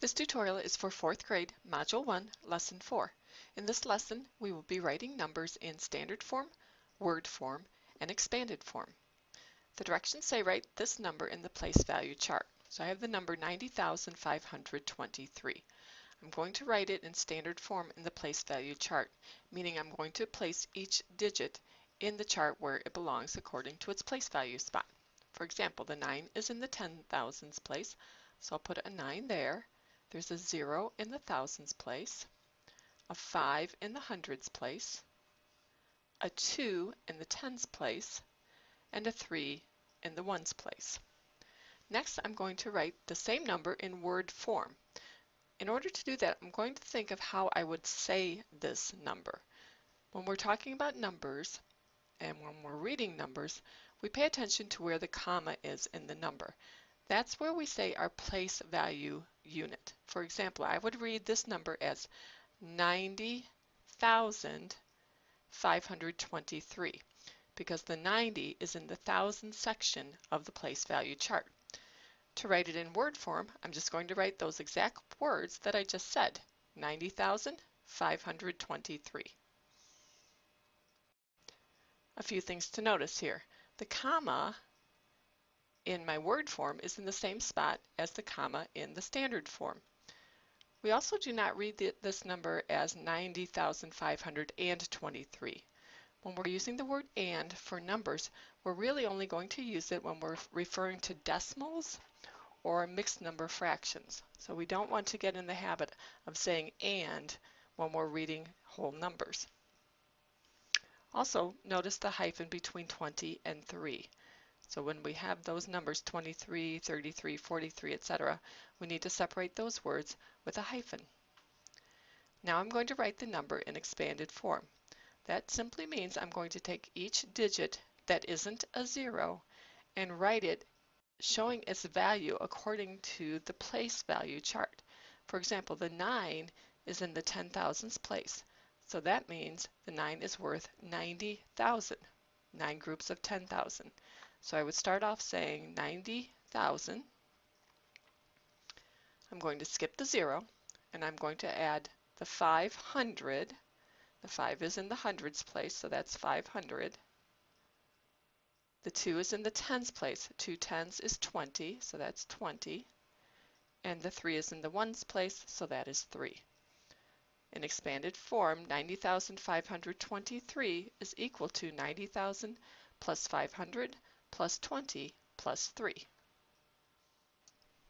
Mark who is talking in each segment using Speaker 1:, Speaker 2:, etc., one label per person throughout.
Speaker 1: This tutorial is for 4th grade, Module 1, Lesson 4. In this lesson, we will be writing numbers in standard form, word form, and expanded form. The directions say write this number in the place value chart. So I have the number 90,523. I'm going to write it in standard form in the place value chart, meaning I'm going to place each digit in the chart where it belongs according to its place value spot. For example, the 9 is in the 10,000s place, so I'll put a 9 there. There's a 0 in the thousands place, a 5 in the hundreds place, a 2 in the tens place, and a 3 in the ones place. Next, I'm going to write the same number in word form. In order to do that, I'm going to think of how I would say this number. When we're talking about numbers and when we're reading numbers, we pay attention to where the comma is in the number. That's where we say our place value unit. For example, I would read this number as 90,523 because the 90 is in the thousand section of the place value chart. To write it in word form, I'm just going to write those exact words that I just said, 90,523. A few things to notice here. The comma in my word form is in the same spot as the comma in the standard form. We also do not read this number as 90,523. When we're using the word "and" for numbers, we're really only going to use it when we're referring to decimals or mixed number fractions. So we don't want to get in the habit of saying "and" when we're reading whole numbers. Also, notice the hyphen between 20 and 3. So when we have those numbers 23, 33, 43, etc., we need to separate those words with a hyphen. Now I'm going to write the number in expanded form. That simply means I'm going to take each digit that isn't a 0 and write it showing its value according to the place value chart. For example, the 9 is in the 10,000s place. So that means the 9 is worth 90,000, 9 groups of 10,000. So I would start off saying 90,000. I'm going to skip the 0 and I'm going to add the 500. The 5 is in the hundreds place, so that's 500. The 2 is in the tens place. 2 tens is 20, so that's 20. And the 3 is in the ones place, so that is 3. In expanded form, 90,523 is equal to 90,000 plus 500 plus 20 plus 3.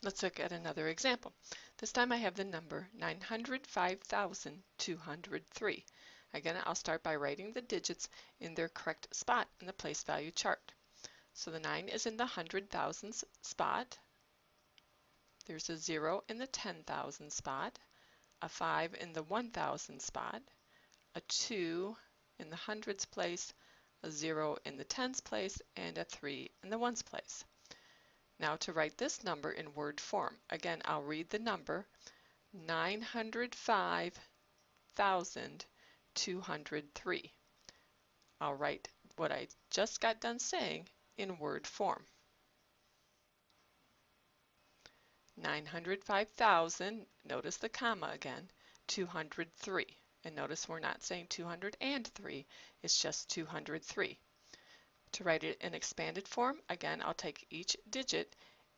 Speaker 1: Let's look at another example. This time I have the number 905,203. Again, I'll start by writing the digits in their correct spot in the place value chart. So the 9 is in the hundred thousands spot. There's a 0 in the 10,000 spot, a 5 in the 1,000 spot, a 2 in the hundreds place, a 0 in the tens place, and a 3 in the ones place. Now to write this number in word form, again I'll read the number 905,203. I'll write what I just got done saying in word form. 905,000, notice the comma again, 203. And notice we're not saying 203, it's just 203. To write it in expanded form, again, I'll take each digit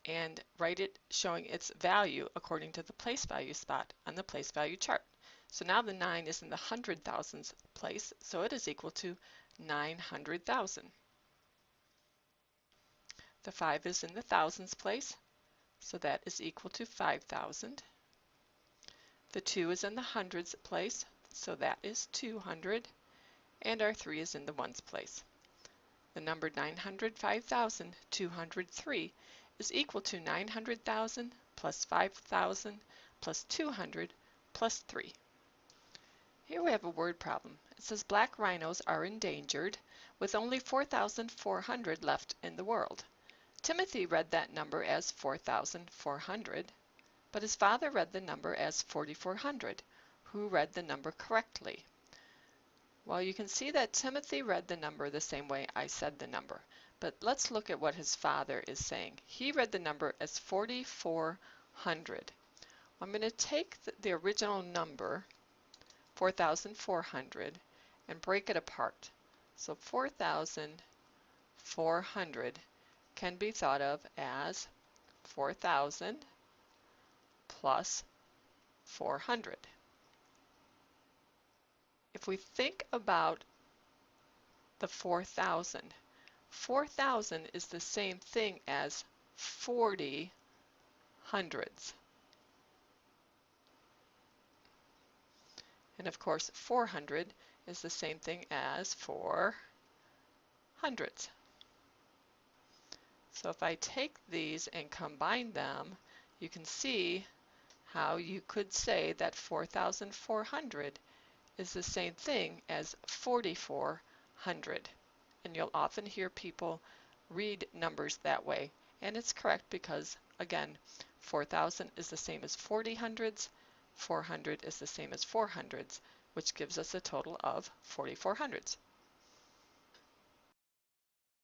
Speaker 1: and write it showing its value according to the place value spot on the place value chart. So now the 9 is in the hundred thousands place, so it is equal to 900,000. The 5 is in the thousands place, so that is equal to 5,000. The 2 is in the hundreds place, so that is 200. And our 3 is in the ones place. The number 905,203 is equal to 900,000 plus 5,000 plus 200 plus 3. Here we have a word problem. It says black rhinos are endangered with only 4,400 left in the world. Timothy read that number as 4,400, but his father read the number as 4,400. Who read the number correctly? Well, you can see that Timothy read the number the same way I said the number, but let's look at what his father is saying. He read the number as 4,400. I'm going to take the original number, 4,400, and break it apart. So 4,400 can be thought of as 4,000 plus 400. If we think about the 4,000, 4,000 is the same thing as 40 hundredths. And of course, 400 is the same thing as 4 hundredths. So if I take these and combine them, you can see how you could say that 4,400 is the same thing as 4,400. And you'll often hear people read numbers that way. And it's correct because, again, 4,000 is the same as 40 hundredths, 400 is the same as 4 hundredths, which gives us a total of 44 hundredths.